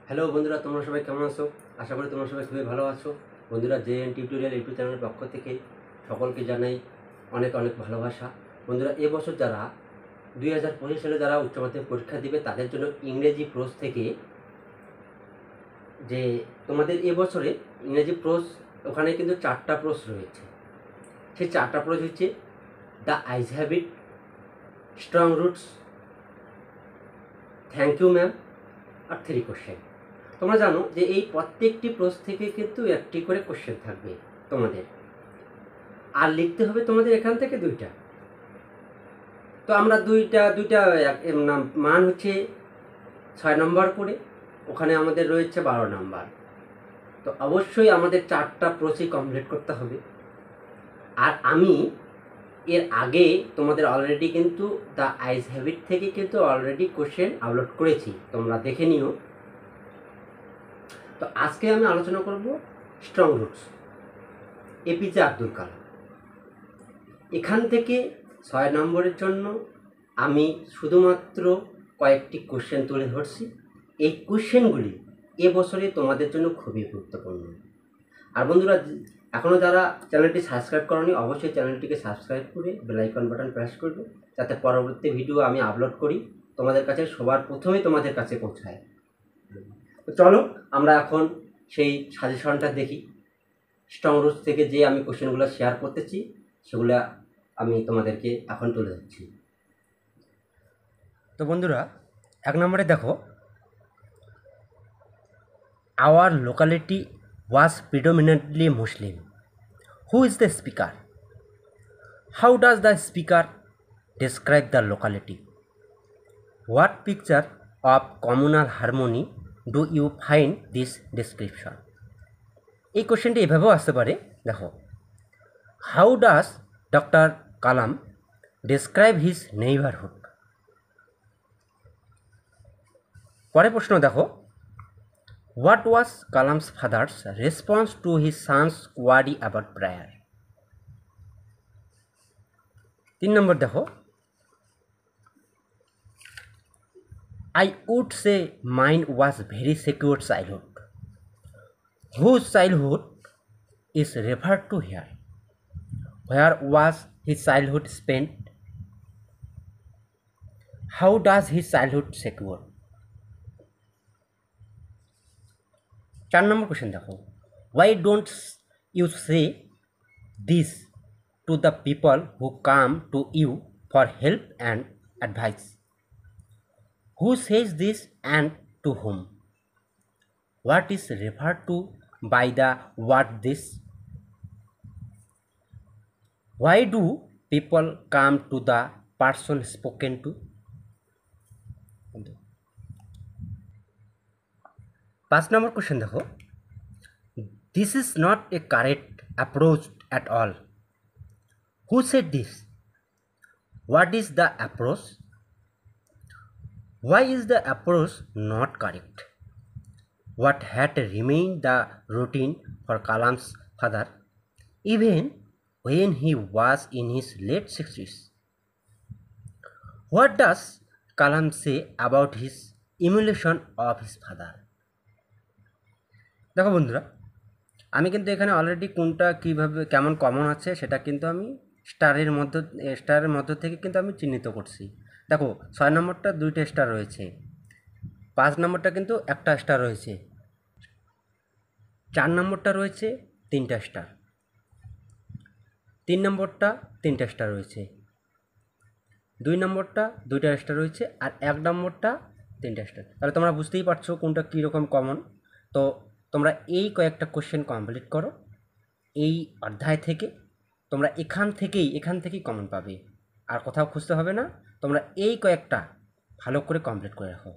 Hello বন্ধুরা, তোমরা সবাই কেমন আছো? আশা করি তোমরা সবাই খুবই ভালো আছো। বন্ধুরা, জেএন টিউটোরিয়াল ইউটিউব চ্যানেলের পক্ষ থেকে সকলকে জানাই অনেক অনেক ভালোবাসা। বন্ধুরা, এবছর যারা 2025 সালে যারা উচ্চ মাধ্যমিক পরীক্ষা দিবে তাদের জন্য ইংরেজি প্রোস থেকে যে তোমাদের এবছরে ইংরেজি প্রোস ওখানে কিন্তু 4টা প্রোস রয়েছে। সেই 4টা প্রোস হচ্ছে the eyes habit, strong roots, thank you ma'am আর 3 কোশ্চেন। তোমরা জানো যে এই প্রত্যেকটি প্রশ্ন থেকে কিন্তু একটি করে কোশ্চেন থাকবে তোমাদের, আর লিখতে হবে তোমাদের এখান থেকে 2টা। তো আমরা দুইটা মান হচ্ছে 6 নম্বর করে, ওখানে আমাদের রয়েছে 12 নম্বর। তো অবশ্যই আমাদের 4টা প্রশ্নই কমপ্লিট করতে হবে। আর আমি এর আগে তোমাদের অলরেডি কিন্তু দ্য আইজ হ্যাবিট থেকে কিন্তু অলরেডি কোশ্চেন আপলোড করেছি, তোমরা দেখে নিও। তো আজকে আমি আলোচনা করব strong roots, APJ Abdul Kalam. এখান থেকে 6 নম্বরের জন্য আমি শুধুমাত্র কয়েকটি কোশ্চেন তুলে ধরছি। এই কোশ্চেনগুলি এবছরে তোমাদের জন্য খুবই গুরুত্বপূর্ণ। আর বন্ধুরা, এখনও যারা চ্যানেলটি সাবস্ক্রাইব করনি, অবশ্যই চ্যানেলটিকে সাবস্ক্রাইব করে বেল আইকন বাটন প্রেস করবে, যাতে পরবর্তী ভিডিও আমি আপলোড করি তোমাদের কাছে সবার প্রথমেই তোমাদের কাছে পৌঁছায়। তো চলো আমরা এখন সেই সাজেশনটা দেখি। স্ট্রং রুটস থেকে যে আমি কোশ্চেনগুলো শেয়ার করতেছি সেগুলো আমি তোমাদেরকে এখন তুলে ধরছি। তো বন্ধুরা, 1 নম্বরে দেখো, our locality was predominantly Muslim. Who is the speaker? How does the speaker describe the locality? What picture of communal harmony do you find this description? এই কোশ্চেনটি এভাবেও আসতে পারে। দেখো, how does doctor Kalam describe his neighbourhood? পরের প্রশ্ন দেখো, what was Kalam's father's response to his son's query about prayer? 3 নম্বর দেখো, I would say mine was very secure childhood. Whose childhood is referred to here? Where was his childhood spent? How does his childhood secure? 4 number question দেখো, why don't you say this to the people who come to you for help and advice? Who says this and to whom? What is referred to by the word this? Why do people come to the person spoken to? 5 number question দেখো, this is not a correct approach at all. Who said this? What is the approach? Why is the approach not correct? What had remained the routine for Kalam's father even when he was in his late 60s? What does Kalam say about his emulation of his father? দেখো বন্ধুরা, আমি কিন্তু এখানে already কোনটা কীভাবে কেমন common আছে সেটা কিন্তু আমি স্টারের মধ্য থেকে কিন্তু আমি চিহ্নিত করছি। দেখো, 6 নম্বরটা 2টা স্টার রয়েছে, 5 নম্বরটা কিন্তু 1টা স্টার রয়েছে, 4 নম্বরটা রয়েছে 3টা স্টার, 3 নম্বরটা 3টা স্টার রয়েছে, 2 নম্বরটা 2টা স্টার রয়েছে, আর 1 নম্বরটা 3টা স্টার। তাহলে তোমরা বুঝতেই পারছো কোনটা কীরকম কমন। তো তোমরা এই কয়েকটা কোশ্চেন কমপ্লিট করো এই অধ্যায় থেকে, তোমরা এখান থেকেই কমন পাবে, আর কোথাও খুঁজতে হবে না। তোমরা এই কয়েকটা ভালো করে কমপ্লিট করে রাখো।